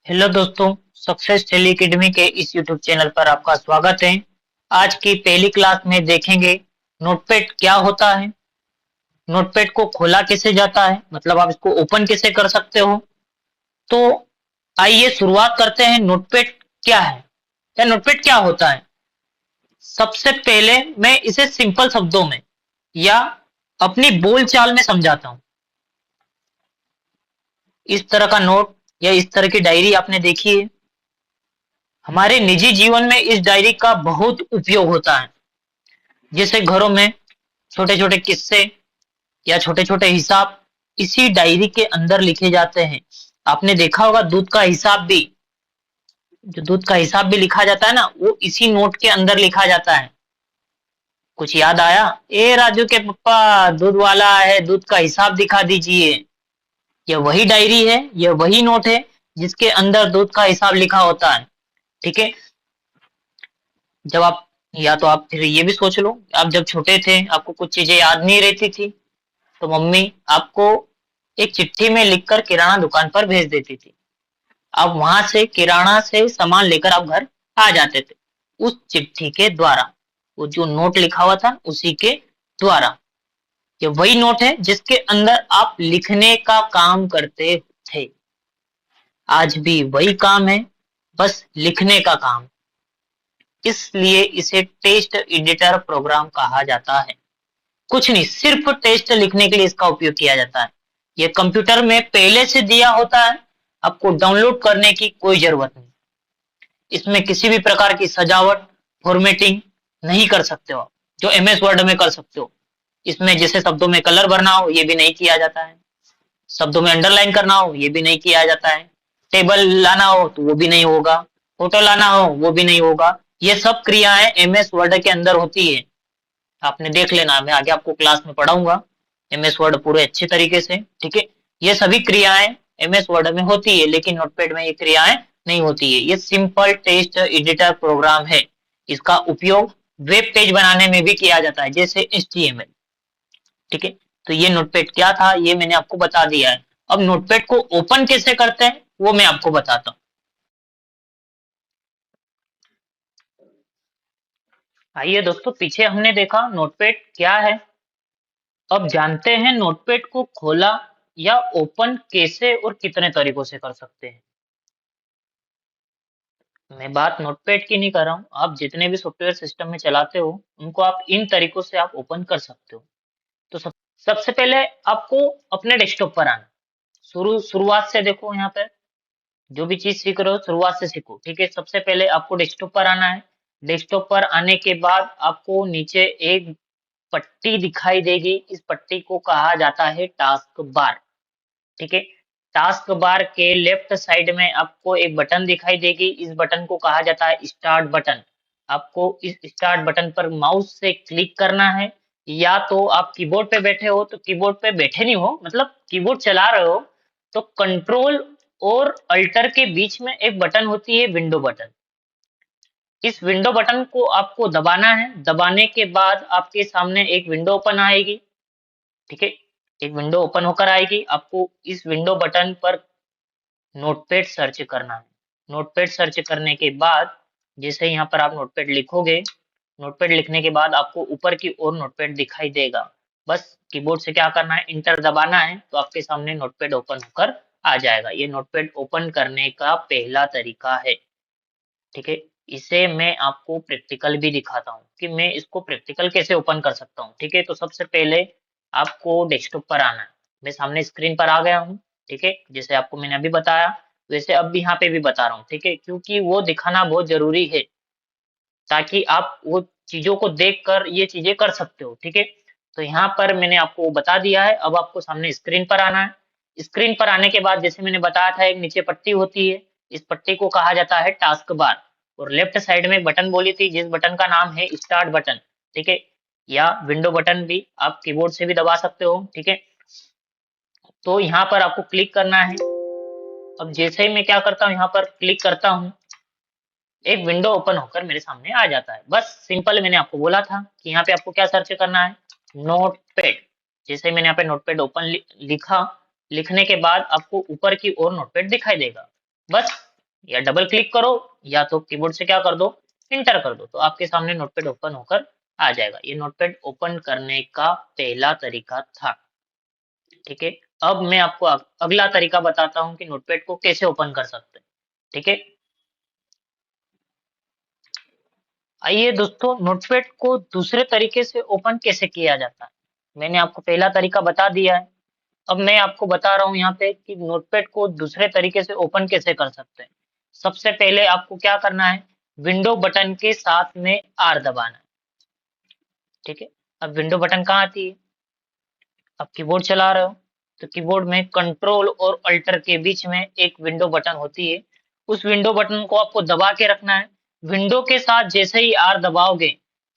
Hello दोस्तों, success tele academy के इस यूट्यूब चैनल पर आपका स्वागत है। आज की पहली क्लास में देखेंगे नोटपैड क्या होता है, नोटपैड को खोला कैसे जाता है, मतलब आप इसको ओपन कैसे कर सकते हो। तो आइए शुरुआत करते हैं। नोटपैड क्या है या नोटपैड क्या होता है। सबसे पहले मैं इसे सिंपल शब्दों में या अपनी बोलचाल में समझाता हूँ। इस तरह का नोट या इस तरह की डायरी आपने देखी है। हमारे निजी जीवन में इस डायरी का बहुत उपयोग होता है। जैसे घरों में छोटे छोटे किस्से या छोटे छोटे हिसाब इसी डायरी के अंदर लिखे जाते हैं। आपने देखा होगा दूध का हिसाब भी, जो दूध का हिसाब भी लिखा जाता है ना, वो इसी नोट के अंदर लिखा जाता है। कुछ याद आया? ए राजू के पप्पा, दूध वाला है, दूध का हिसाब दिखा दीजिए। यह वही डायरी है, यह वही नोट है जिसके अंदर दूध का हिसाब लिखा होता है। ठीक है। जब आप, या तो आप फिर ये भी सोच लो, आप जब छोटे थे आपको कुछ चीजें याद नहीं रहती थी, तो मम्मी आपको एक चिट्ठी में लिखकर किराना दुकान पर भेज देती थी। आप वहां से किराना से सामान लेकर आप घर आ जाते थे उस चिट्ठी के द्वारा। वो जो नोट लिखा हुआ था उसी के द्वारा। ये वही नोट है जिसके अंदर आप लिखने का काम करते थे। आज भी वही काम है, बस लिखने का काम। इसलिए इसे टेक्स्ट एडिटर प्रोग्राम कहा जाता है। कुछ नहीं, सिर्फ टेस्ट लिखने के लिए इसका उपयोग किया जाता है। यह कंप्यूटर में पहले से दिया होता है, आपको डाउनलोड करने की कोई जरूरत नहीं। इसमें किसी भी प्रकार की सजावट, फॉर्मेटिंग नहीं कर सकते हो आप, जो एमएस वर्ड में कर सकते हो। इसमें जैसे शब्दों में कलर भरना हो ये भी नहीं किया जाता है, शब्दों में अंडरलाइन करना हो ये भी नहीं किया जाता है, टेबल लाना हो तो वो भी नहीं होगा, फोटो लाना हो वो भी नहीं होगा। ये सब क्रियाएं एमएस वर्ड के अंदर होती है। आपने देख लेना, मैं आगे आपको क्लास में पढ़ाऊंगा एमएस वर्ड पूरे अच्छे तरीके से। ठीक है। ये सभी क्रियाएं एमएस वर्ड में होती है, लेकिन नोटपैड में ये क्रियाएं नहीं होती है। ये सिंपल टेक्स्ट एडिटर प्रोग्राम है। इसका उपयोग वेब पेज बनाने में भी किया जाता है, जैसे HTML। ठीक है। तो ये नोटपैड क्या था ये मैंने आपको बता दिया है। अब नोटपैड को ओपन कैसे करते हैं वो मैं आपको बताता हूँ। आइए दोस्तों, पीछे हमने देखा नोटपैड क्या है। अब जानते हैं नोटपैड को खोला या ओपन कैसे और कितने तरीकों से कर सकते हैं। मैं बात नोटपैड की नहीं कर रहा हूँ, आप जितने भी सॉफ्टवेयर सिस्टम में चलाते हो उनको आप इन तरीकों से आप ओपन कर सकते हो। तो सबसे पहले आपको अपने डेस्कटॉप पर आना। शुरुआत से देखो, यहाँ पे जो भी चीज सीख रहे हो शुरुआत से सीखो। ठीक है। सबसे पहले आपको डेस्कटॉप पर आना है। डेस्कटॉप पर आने के बाद आपको नीचे एक पट्टी दिखाई देगी। इस पट्टी को कहा जाता है टास्क बार। ठीक है। टास्क बार के लेफ्ट साइड में आपको एक बटन दिखाई देगी। इस बटन को कहा जाता है स्टार्ट बटन। आपको इस स्टार्ट बटन पर माउस से क्लिक करना है। या तो आप कीबोर्ड पे बैठे हो तो कीबोर्ड पे बैठे नहीं हो, मतलब कीबोर्ड चला रहे हो, तो कंट्रोल और अल्टर के बीच में एक बटन होती है, विंडो बटन। इस विंडो बटन को आपको दबाना है। दबाने के बाद आपके सामने एक विंडो ओपन आएगी। ठीक है। एक विंडो ओपन होकर आएगी। आपको इस विंडो बटन पर नोटपैड सर्च करना है। नोटपैड सर्च करने के बाद जैसे यहाँ पर आप नोटपैड लिखोगे, नोटपैड लिखने के बाद आपको ऊपर की ओर नोटपैड दिखाई देगा। बस कीबोर्ड से क्या करना है, इंटर दबाना है, तो आपके सामने नोटपैड ओपन होकर आ जाएगा। ये नोटपैड ओपन करने का पहला तरीका है। ठीक है। इसे मैं आपको प्रैक्टिकल भी दिखाता हूँ कि मैं इसको प्रैक्टिकल कैसे ओपन कर सकता हूँ। ठीक है। तो सबसे पहले आपको डेस्कटॉप पर आना है। मैं सामने स्क्रीन पर आ गया हूँ। ठीक है। जैसे आपको मैंने अभी बताया वैसे अब भी यहाँ पे भी बता रहा हूँ। ठीक है। क्योंकि वो दिखाना बहुत जरूरी है, ताकि आप वो चीजों को देख कर ये चीजें कर सकते हो। ठीक है। तो यहाँ पर मैंने आपको बता दिया है। अब आपको सामने स्क्रीन पर आना है। स्क्रीन पर आने के बाद जैसे मैंने बताया था एक नीचे पट्टी होती है, इस पट्टी को कहा जाता है टास्क बार। और लेफ्ट साइड में एक बटन बोली थी जिस बटन का नाम है स्टार्ट बटन। ठीक है। या विंडो बटन भी आप कीबोर्ड से भी दबा सकते हो। ठीक है। तो यहाँ पर आपको क्लिक करना है। अब जैसे ही मैं क्या करता हूँ, यहाँ पर क्लिक करता हूँ, एक विंडो ओपन होकर मेरे सामने आ जाता है। बस सिंपल, मैंने आपको बोला था कि यहाँ पे आपको क्या सर्च करना है, नोटपैड। जैसे मैंने यहाँ पे नोटपैड ओपन लिखा, लिखने के बाद आपको ऊपर की ओर नोटपैड दिखाई देगा। बस या डबल क्लिक करो या तो कीबोर्ड से क्या कर दो, इंटर कर दो, तो आपके सामने नोटपैड ओपन होकर आ जाएगा। ये नोटपैड ओपन करने का पहला तरीका था। ठीक है, अब मैं आपको अगला तरीका बताता हूँ कि नोटपैड को कैसे ओपन कर सकते हैं। ठीक है, आइए दोस्तों, नोटपैड को दूसरे तरीके से ओपन कैसे किया जाता है। मैंने आपको पहला तरीका बता दिया है, अब मैं आपको बता रहा हूँ यहाँ पे कि नोटपैड को दूसरे तरीके से ओपन कैसे कर सकते हैं। सबसे पहले आपको क्या करना है, विंडो बटन के साथ में आर दबाना है। ठीक है, अब विंडो बटन कहाँ आती है, आप कीबोर्ड चला रहे हो तो कीबोर्ड में कंट्रोल और अल्टर के बीच में एक विंडो बटन होती है, उस विंडो बटन को आपको दबा के रखना है। विंडो के साथ जैसे ही आर दबाओगे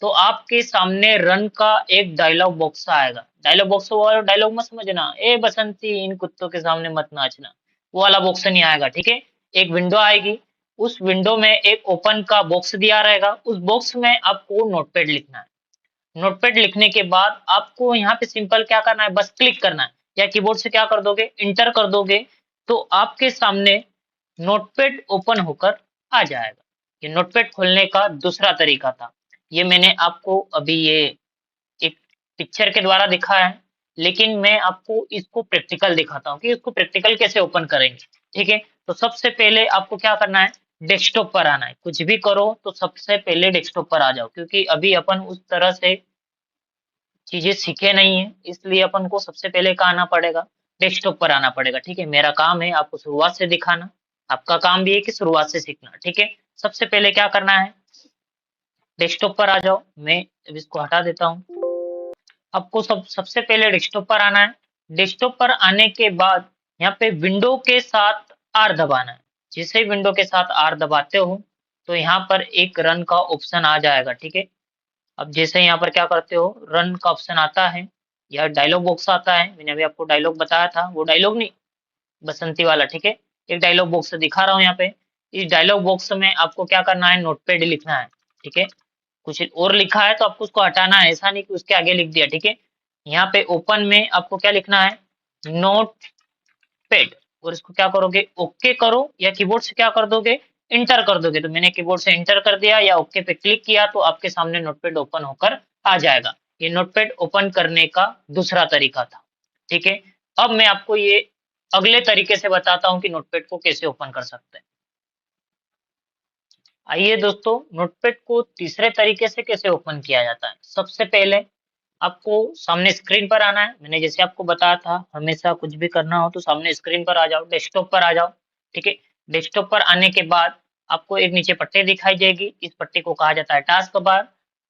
तो आपके सामने रन का एक डायलॉग बॉक्स आएगा। डायलॉग बॉक्स वाला डायलॉग मत समझना, ए बसंती इन कुत्तों के सामने मत नाचना, वो वाला बॉक्स नहीं आएगा। ठीक है, एक विंडो आएगी, उस विंडो में एक ओपन का बॉक्स दिया रहेगा, उस बॉक्स में आपको नोटपैड लिखना है। नोटपैड लिखने के बाद आपको यहाँ पे सिंपल क्या करना है, बस क्लिक करना है, या कीबोर्ड से क्या कर दोगे, इंटर कर दोगे, तो आपके सामने नोटपैड ओपन होकर आ जाएगा। ये नोटपैड खोलने का दूसरा तरीका था। ये मैंने आपको अभी ये एक पिक्चर के द्वारा दिखाया है, लेकिन मैं आपको इसको प्रैक्टिकल दिखाता हूँ कि इसको प्रैक्टिकल कैसे ओपन करेंगे। ठीक है, तो सबसे पहले आपको क्या करना है, डेस्कटॉप पर आना है। कुछ भी करो तो सबसे पहले डेस्कटॉप पर आ जाओ, क्योंकि अभी अपन उस तरह से चीजें सीखे नहीं है, इसलिए अपन को सबसे पहले कहाँ आना पड़ेगा, डेस्कटॉप पर आना पड़ेगा। ठीक है, मेरा काम है आपको शुरुआत से दिखाना, आपका काम भी है कि शुरुआत से सीखना। ठीक है, सबसे पहले क्या करना है, डेस्कटॉप पर आ जाओ, मैं अब इसको हटा देता हूँ। आपको सबसे पहले डेस्कटॉप पर आना है। डेस्कटॉप पर आने के बाद यहाँ पे विंडो के साथ आर दबाना है। जैसे ही विंडो के साथ आर दबाते हो तो यहाँ पर एक रन का ऑप्शन आ जाएगा। ठीक है, अब जैसे यहाँ पर क्या करते हो, रन का ऑप्शन आता है या डायलॉग बॉक्स आता है, मैंने अभी आपको डायलॉग बताया था, वो डायलॉग नहीं, बसंती वाला। ठीक है, एक डायलॉग बॉक्स दिखा रहा हूँ यहाँ पे, इस डायलॉग बॉक्स में आपको क्या करना है, नोटपैड लिखना है। ठीक है, कुछ और लिखा है तो आपको उसको हटाना है, ऐसा नहीं कि उसके आगे लिख दिया। ठीक है, यहाँ पे ओपन में आपको क्या लिखना है, नोट पैड, और इसको क्या करोगे, ओके करो, या कीबोर्ड से क्या कर दोगे, इंटर कर दोगे। तो मैंने कीबोर्ड से इंटर कर दिया या ओके पे क्लिक किया तो आपके सामने नोटपैड ओपन होकर आ जाएगा। ये नोटपैड ओपन करने का दूसरा तरीका था। ठीक है, अब मैं आपको ये अगले तरीके से बताता हूँ कि नोटपैड को कैसे ओपन कर सकते हैं। आइए दोस्तों, नोटपैड को तीसरे तरीके से कैसे ओपन किया जाता है। सबसे पहले आपको सामने स्क्रीन पर आना है। मैंने जैसे आपको बताया था, हमेशा कुछ भी करना हो तो सामने स्क्रीन पर आ जाओ, डेस्कटॉप पर आ जाओ। ठीक है, डेस्कटॉप पर आने के बाद आपको एक नीचे पट्टी दिखाई देगी, इस पट्टी को कहा जाता है टास्क बार।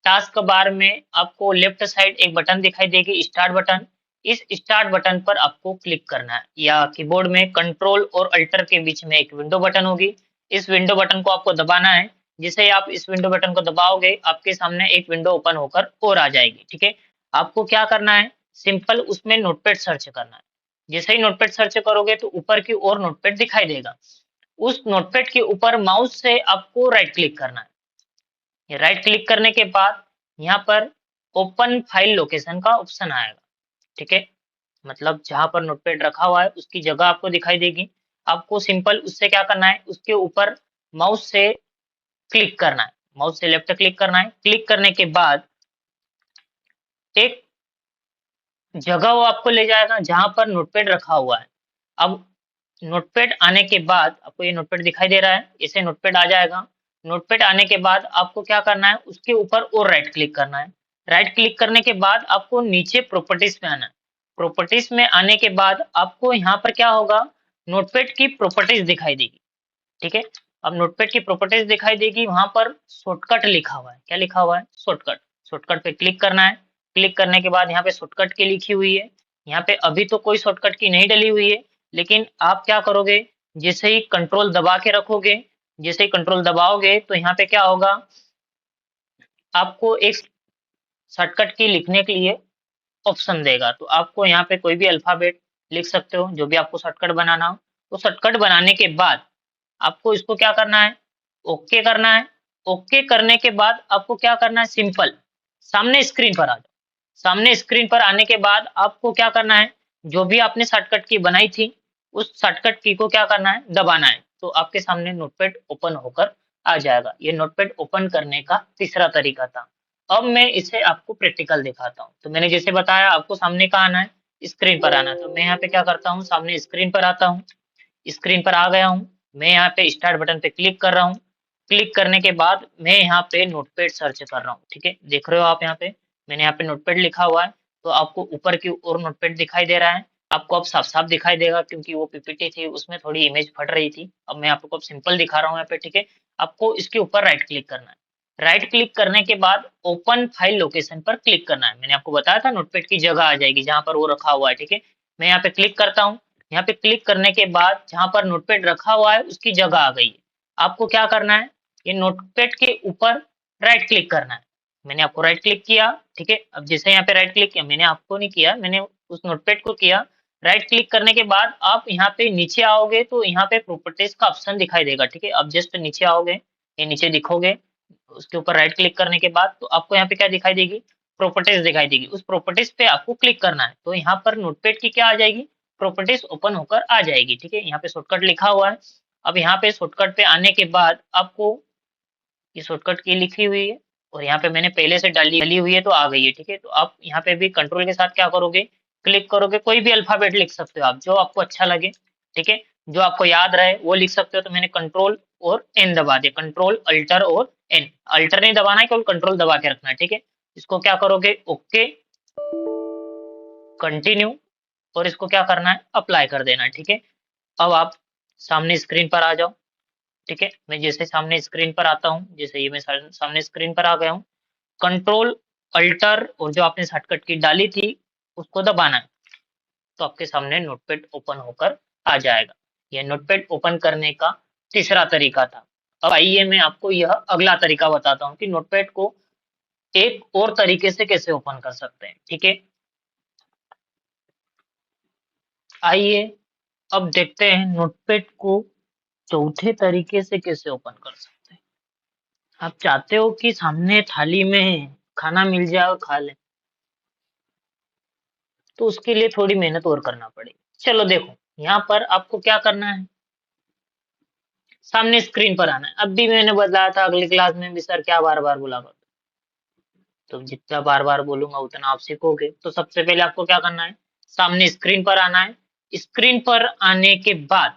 टास्क बार में आपको लेफ्ट साइड एक बटन दिखाई देगी, स्टार्ट बटन। इस स्टार्ट बटन पर आपको क्लिक करना है, या कीबोर्ड में कंट्रोल और अल्टर के बीच में एक विंडो बटन होगी, इस विंडो बटन को आपको दबाना है। जैसे ही आप इस विंडो बटन को दबाओगे आपके सामने एक विंडो ओपन होकर और आ जाएगी। ठीक है, आपको क्या करना है, सिंपल उसमें नोटपैड सर्च करना है। जैसे ही नोटपैड सर्च करोगे तो ऊपर की ओर नोटपैड दिखाई देगा, उस नोटपैड के ऊपर माउस से आपको राइट क्लिक करना है। ये राइट क्लिक करने के बाद यहाँ पर ओपन फाइल लोकेशन का ऑप्शन आएगा। ठीक है, मतलब जहां पर नोटपैड रखा हुआ है उसकी जगह आपको दिखाई देगी। आपको सिंपल उससे क्या करना है, उसके ऊपर माउस से क्लिक करना है, माउस से लेफ्ट क्लिक करना है। क्लिक करने के बाद एक जगह वो आपको ले जाएगा जहां पर नोटपैड रखा हुआ है। अब नोटपैड आने के बाद आपको ये नोटपैड दिखाई दे रहा है, ऐसे नोटपैड आ जाएगा। नोटपैड आने के बाद आपको क्या करना है, उसके ऊपर और राइट क्लिक करना है। राइट क्लिक करने के बाद आपको नीचे प्रॉपर्टीज में आना है। प्रॉपर्टीज में आने के बाद आपको यहाँ पर क्या होगा, नोटपैड की प्रॉपर्टीज दिखाई देगी। ठीक है, अब नोटपैड की प्रॉपर्टीज दिखाई देगी, वहां पर शॉर्टकट लिखा हुआ है। क्या लिखा हुआ है, शॉर्टकट। शॉर्टकट पे क्लिक करना है। क्लिक करने के बाद यहाँ पे शॉर्टकट की लिखी हुई है, यहाँ पे अभी तो कोई शॉर्टकट की नहीं डली हुई है, लेकिन आप क्या करोगे, जैसे ही कंट्रोल दबा के रखोगे, जैसे ही कंट्रोल दबाओगे तो यहाँ पे क्या होगा, आपको एक शॉर्टकट की लिखने के लिए ऑप्शन देगा। तो आपको यहाँ पे कोई भी अल्फाबेट लिख सकते हो, जो भी आपको शॉर्टकट बनाना हो। तो शॉर्टकट बनाने के बाद आपको इसको क्या करना है, ओके करना है। ओके करने के बाद आपको क्या करना है, सिंपल सामने स्क्रीन पर आ जाओ। सामने स्क्रीन पर आने के बाद आपको क्या करना है, जो भी आपने शॉर्टकट की बनाई थी उस शॉर्टकट की को क्या करना है, दबाना है। तो आपके सामने नोटपैड ओपन होकर आ जाएगा। ये नोटपैड ओपन करने का तीसरा तरीका था। अब मैं इसे आपको प्रैक्टिकल दिखाता हूँ। तो मैंने जैसे बताया आपको सामने कहाँ आना है, स्क्रीन पर आना है। तो मैं यहाँ पे क्या करता हूँ, सामने स्क्रीन पर आता हूँ। स्क्रीन पर आ गया हूँ। मैं यहाँ पे स्टार्ट बटन पे क्लिक कर रहा हूँ। क्लिक करने के बाद मैं यहाँ पे नोटपैड सर्च कर रहा हूँ। ठीक है, देख रहे हो आप यहाँ पे मैंने यहाँ पे नोटपैड लिखा हुआ है। तो आपको ऊपर की ओर नोटपैड दिखाई दे रहा है। आपको अब साफ साफ दिखाई देगा क्योंकि वो पीपीटी थी उसमें थोड़ी इमेज फट रही थी। अब मैं आपको अब सिंपल दिखा रहा हूँ यहाँ पे। ठीक है, आपको इसके ऊपर राइट क्लिक करना है। राइट क्लिक करने के बाद ओपन फाइल लोकेशन पर क्लिक करना है। मैंने आपको बताया था नोटपैड की जगह आ जाएगी जहां पर वो रखा हुआ है। ठीक है, मैं यहाँ पे क्लिक करता हूँ। यहाँ पे क्लिक करने के बाद जहां पर नोटपैड रखा हुआ है उसकी जगह आ गई है। आपको क्या करना है, ये नोटपैड के ऊपर राइट क्लिक करना है। मैंने आपको राइट क्लिक किया। ठीक है, अब जैसे यहाँ पे राइट क्लिक किया, मैंने आपको नहीं किया, मैंने उस नोटपैड को किया। राइट क्लिक करने के बाद आप यहाँ पे नीचे आओगे तो यहाँ पे प्रॉपर्टीज का ऑप्शन दिखाई देगा। ठीक है, अब जस्ट नीचे आओगे, ये नीचे दिखोगे, उसके ऊपर राइट क्लिक करने के बाद तो आपको यहाँ पे क्या दिखाई देगी, प्रॉपर्टीज दिखाई देगी। उस प्रॉपर्टीज पे आपको क्लिक करना है। तो यहाँ पर नोटपैड की क्या आ जाएगी, प्रॉपर्टीज ओपन होकर आ जाएगी। ठीक है, यहाँ पे शॉर्टकट लिखा हुआ है। अब यहाँ पे शॉर्टकट पे आने के बाद आपको ये शॉर्टकट की लिखी हुई है और यहाँ पे मैंने पहले से डाली हुई है तो आ गई है। ठीक है, तो आप यहाँ पे भी कंट्रोल के साथ क्या करोगे, क्लिक करोगे। कोई भी अल्फाबेट लिख सकते हो आप, जो आपको अच्छा लगे। ठीक है, जो आपको याद रहे वो लिख सकते हो। तो मैंने कंट्रोल और एन दबा दिया, कंट्रोल अल्टर और एन। अल्टर नहीं दबाना है, केवल कंट्रोल दबा के रखना है। ठीक है, इसको क्या करोगे, ओके, कंटिन्यू, और इसको क्या करना है, अप्लाई कर देना है। ठीक है, अब आप सामने स्क्रीन पर आ जाओ। ठीक है, मैं जैसे सामने स्क्रीन पर आता हूँ, जैसे ये मैं सामने स्क्रीन पर आ गया हूँ। कंट्रोल अल्टर और जो आपने शॉर्टकट की डाली थी उसको दबाना है। तो आपके सामने नोटपैड ओपन होकर आ जाएगा। यह नोटपैड ओपन करने का तीसरा तरीका था। अब आइए मैं आपको यह अगला तरीका बताता हूँ कि नोटपैड को एक और तरीके से कैसे ओपन कर सकते हैं। ठीक है, आइए अब देखते हैं नोटपैड को चौथे तरीके से कैसे ओपन कर सकते हैं। आप चाहते हो कि सामने थाली में खाना मिल जाए और खा ले, तो उसके लिए थोड़ी मेहनत और करना पड़ेगी। चलो देखो, यहाँ पर आपको क्या करना है, सामने स्क्रीन पर आना है। अब भी मैंने बताया था अगली क्लास में भी, सर क्या बार बार बोला कर, तो जितना बार बार बोलूंगा उतना आप सीखोगे। तो सबसे पहले आपको क्या करना है, सामने स्क्रीन पर आना है। स्क्रीन पर आने के बाद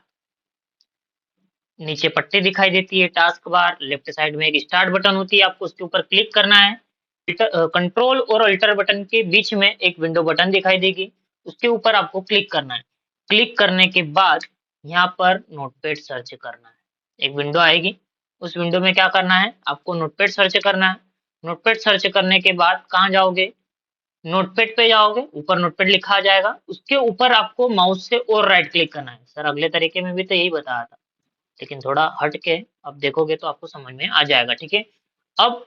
नीचे पट्टी दिखाई देती है, टास्क बार, लेफ्ट साइड में एक स्टार्ट बटन होती है, आपको उसके ऊपर क्लिक करना है। कंट्रोल और अल्टर बटन के बीच में एक विंडो बटन दिखाई देगी, उसके ऊपर आपको क्लिक करना है। क्लिक करने के बाद यहाँ पर नोटपैड सर्च करना है, एक विंडो आएगी। उस विंडो में क्या करना है, आपको नोटपैड सर्च करना है। नोटपैड सर्च करने के बाद कहाँ जाओगे, नोटपैड पे जाओगे, ऊपर नोटपैड लिखा आ जाएगा, उसके ऊपर आपको माउस से और राइट क्लिक करना है। सर अगले तरीके में भी तो यही बताया था, लेकिन थोड़ा हट के अब देखोगे तो आपको समझ में आ जाएगा। ठीक है, अब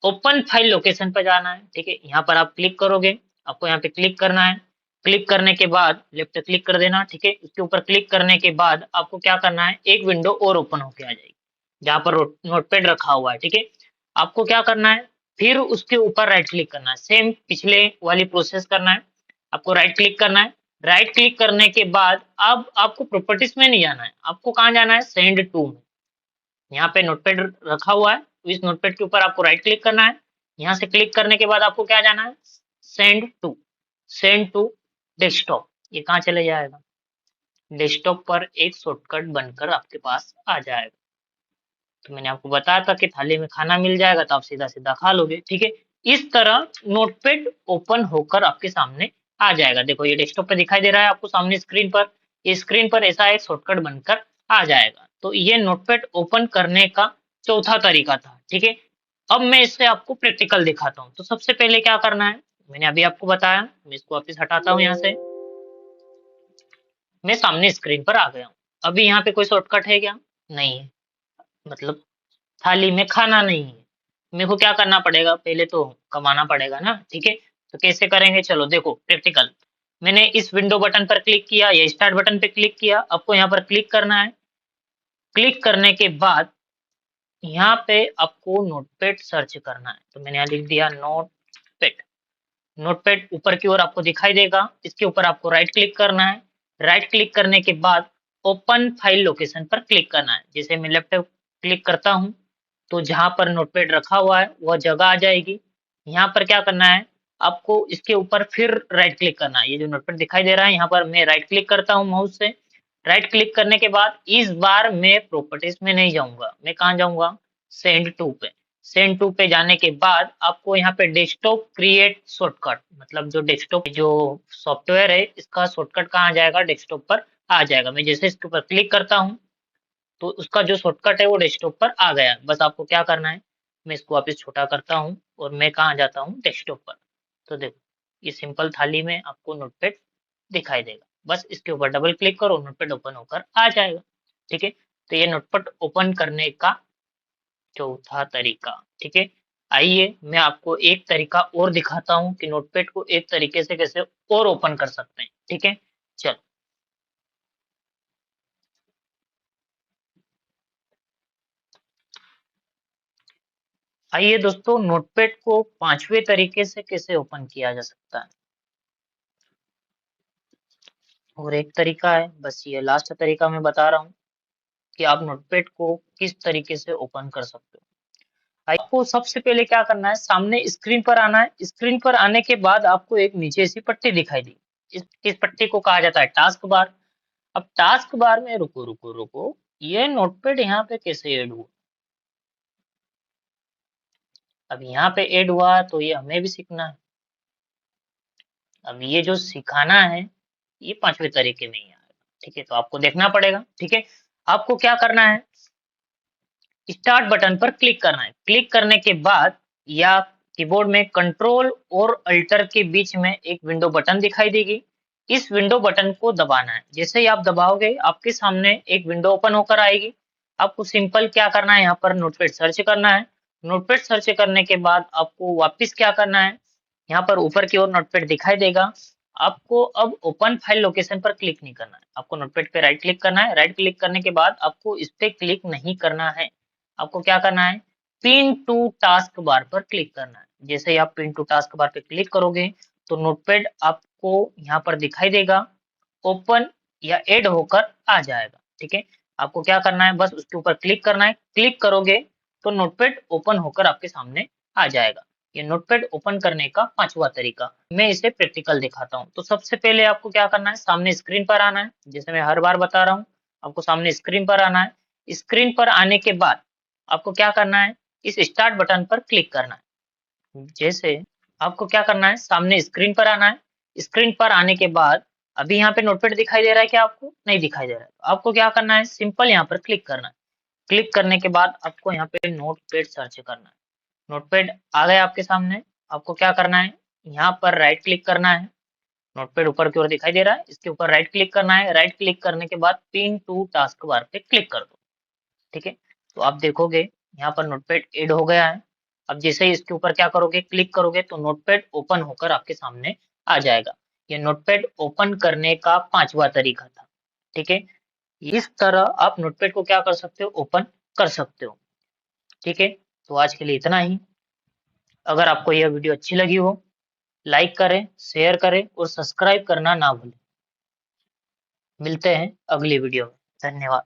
ओपन फाइल लोकेशन पर जाना है। ठीक है, यहाँ पर आप क्लिक करोगे, आपको यहाँ पे क्लिक करना है। क्लिक करने के बाद लेफ्ट क्लिक कर देना। ठीक है, उसके ऊपर क्लिक करने के बाद आपको क्या करना है, एक विंडो और ओपन होके आ जाएगी जहाँ पर नोटपैड रखा हुआ है। ठीक है, आपको क्या करना है, फिर उसके ऊपर राइट क्लिक करना है, सेम पिछले वाली प्रोसेस करना है। आपको राइट क्लिक करना है। राइट क्लिक करने के बाद अब आपको प्रॉपर्टीज में नहीं जाना है, आपको कहाँ जाना है, सेंड टू में। यहाँ पे नोटपैड रखा हुआ है, तो इस नोटपैड के ऊपर आपको राइट क्लिक करना है। यहाँ से क्लिक करने के बाद आपको क्या जाना है, सेंड टू डेस्कटॉप। ये कहाँ चले जाएगा, डेस्कटॉप पर एक शॉर्टकट बनकर आपके पास आ जाएगा। तो मैंने आपको बताया था कि थाली में खाना मिल जाएगा तो आप सीधा सीधा खा लोगे। ठीक है, इस तरह नोटपैड ओपन होकर आपके सामने आ जाएगा। देखो ये डेस्कटॉप पे दिखाई दे रहा है आपको सामने स्क्रीन पर, ये स्क्रीन पर ऐसा एक शॉर्टकट बनकर आ जाएगा। तो ये नोटपैड ओपन करने का चौथा तरीका था। ठीक है, अब मैं इससे आपको प्रैक्टिकल दिखाता हूँ। तो सबसे पहले क्या करना है, मैंने अभी आपको बताया, मैं इसको वापिस हटाता हूँ यहाँ से। मैं सामने स्क्रीन पर आ गया हूँ। अभी यहाँ पे कोई शॉर्टकट है क्या, नहीं है, मतलब थाली में खाना नहीं है। मेरे को क्या करना पड़ेगा, पहले तो कमाना पड़ेगा ना। ठीक है, तो कैसे करेंगे, चलो देखो प्रैक्टिकल। मैंने इस विंडो बटन पर क्लिक किया या स्टार्ट बटन पे क्लिक किया, आपको यहाँ पर क्लिक करना है। क्लिक करने के बाद यहाँ पे आपको नोटपैड सर्च करना है। तो मैंने यहाँ लिख दिया नोटपैड। नोटपैड ऊपर की ओर आपको दिखाई देगा, इसके ऊपर आपको राइट क्लिक करना है। राइट क्लिक करने के बाद ओपन फाइल लोकेशन पर क्लिक करना है। जैसे मैं लेफ्ट क्लिक करता हूँ तो जहां पर नोटपैड रखा हुआ है वह जगह आ जाएगी। यहाँ पर क्या करना है, आपको इसके ऊपर फिर राइट क्लिक करना है। ये जो नोटपैड दिखाई दे रहा है यहाँ पर मैं राइट क्लिक करता हूँ माउस से। राइट क्लिक करने के बाद इस बार मैं प्रॉपर्टीज में नहीं जाऊंगा, मैं कहाँ जाऊंगा, सेंड टू पे। सेंड टू पे जाने के बाद आपको यहाँ पे डेस्कटॉप क्रिएट शॉर्टकट, मतलब जो डेस्कटॉप जो सॉफ्टवेयर है इसका शॉर्टकट कहाँ आ जाएगा, डेस्कटॉप पर आ जाएगा। मैं जैसे इसके ऊपर क्लिक करता हूँ तो उसका जो शॉर्टकट है वो डेस्कटॉप पर आ गया। बस आपको क्या करना है, मैं इसको वापस छोटा करता हूँ और मैं कहाँ जाता हूँ, डेस्कटॉप पर। तो देखो ये सिंपल थाली में आपको नोटपैड दिखाई देगा। बस इसके ऊपर डबल क्लिक करो, नोटपैड ओपन होकर आ जाएगा। ठीक है, तो ये नोटपैड ओपन करने का चौथा तरीका। ठीक है, आइए मैं आपको एक तरीका और दिखाता हूँ कि नोटपैड को एक तरीके से कैसे और ओपन कर सकते हैं। ठीक है, चलो। आइए दोस्तों, नोटपैड को पांचवें तरीके से कैसे ओपन किया जा सकता है। और एक तरीका है, बस ये लास्ट तरीका मैं बता रहा हूँ कि आप नोटपैड को किस तरीके से ओपन कर सकते हो। आपको सबसे पहले क्या करना है, सामने स्क्रीन पर आना है। स्क्रीन पर आने के बाद आपको एक नीचे सी पट्टी दिखाई दी, इस पट्टी को कहा जाता है टास्क बार। अब टास्क बार में रुको रुको रुको, ये नोटपैड यहाँ पे कैसे ऐड हुआ। अब यहाँ पे ऐड हुआ तो ये हमें भी सीखना है। अब ये जो सिखाना है ये पांचवें तरीके में ही आएगा। ठीक है, तो आपको देखना पड़ेगा। ठीक है, आपको क्या करना है, स्टार्ट बटन पर क्लिक करना है। क्लिक करने के बाद या कीबोर्ड में कंट्रोल और अल्टर के बीच में एक विंडो बटन दिखाई देगी। इस विंडो बटन को दबाना है। जैसे ही आप दबाओगे आपके सामने एक विंडो ओपन होकर आएगी। आपको सिंपल क्या करना है, यहाँ पर नोटपैड सर्च करना है। नोटपैड सर्च करने के बाद आपको वापस क्या करना है, यहाँ पर ऊपर की ओर नोटपैड दिखाई देगा। आपको अब ओपन फाइल लोकेशन पर क्लिक नहीं करना है, आपको नोटपैड पे राइट क्लिक करना है। राइट क्लिक करने के बाद आपको इस पे क्लिक नहीं करना है। आपको क्या करना है, पिन टू टास्क बार पर क्लिक करना है। जैसे ही आप पिन टू टास्क बार पे क्लिक करोगे तो नोटपैड आपको यहाँ पर दिखाई देगा, ओपन या ऐड होकर आ जाएगा। ठीक है, आपको क्या करना है, बस उसके ऊपर क्लिक करना है। क्लिक करोगे तो नोटपैड ओपन होकर आपके सामने आ जाएगा। ये नोटपैड ओपन करने का पांचवा तरीका। मैं इसे प्रैक्टिकल दिखाता हूँ। तो सबसे पहले आपको क्या करना है, सामने स्क्रीन पर आना है। जैसे मैं हर बार बता रहा हूँ, आपको सामने स्क्रीन पर आना है। स्क्रीन पर आने के बाद आपको क्या करना है, इस स्टार्ट बटन पर क्लिक करना है। जैसे आपको क्या करना है, सामने स्क्रीन पर आना है। स्क्रीन पर आने के बाद अभी यहाँ पे नोटपैड दिखाई दे रहा है क्या, आपको नहीं दिखाई दे रहा है। तो आपको क्या करना है, सिंपल यहाँ पर क्लिक करना है। क्लिक करने के बाद आपको यहाँ पे नोटपैड सर्च करना है। नोटपैड आ गया आपके सामने। आपको क्या करना है, यहाँ पर राइट क्लिक करना है। नोटपैड ऊपर की ओर दिखाई दे रहा है, इसके ऊपर राइट क्लिक करना है। राइट क्लिक करने के बाद पिन टू टास्क बार पे क्लिक कर दो। ठीक है, तो आप देखोगे यहाँ पर नोटपैड ऐड हो गया है। अब जैसे ही इसके ऊपर क्या करोगे, क्लिक करोगे तो नोटपैड ओपन होकर आपके सामने आ जाएगा। ये नोटपैड ओपन करने का पांचवा तरीका था। ठीक है, इस तरह आप नोटपैड को क्या कर सकते हो, ओपन कर सकते हो। ठीक है, तो आज के लिए इतना ही। अगर आपको यह वीडियो अच्छी लगी हो, लाइक करें, शेयर करें और सब्सक्राइब करना ना भूलें। मिलते हैं अगली वीडियो में। धन्यवाद।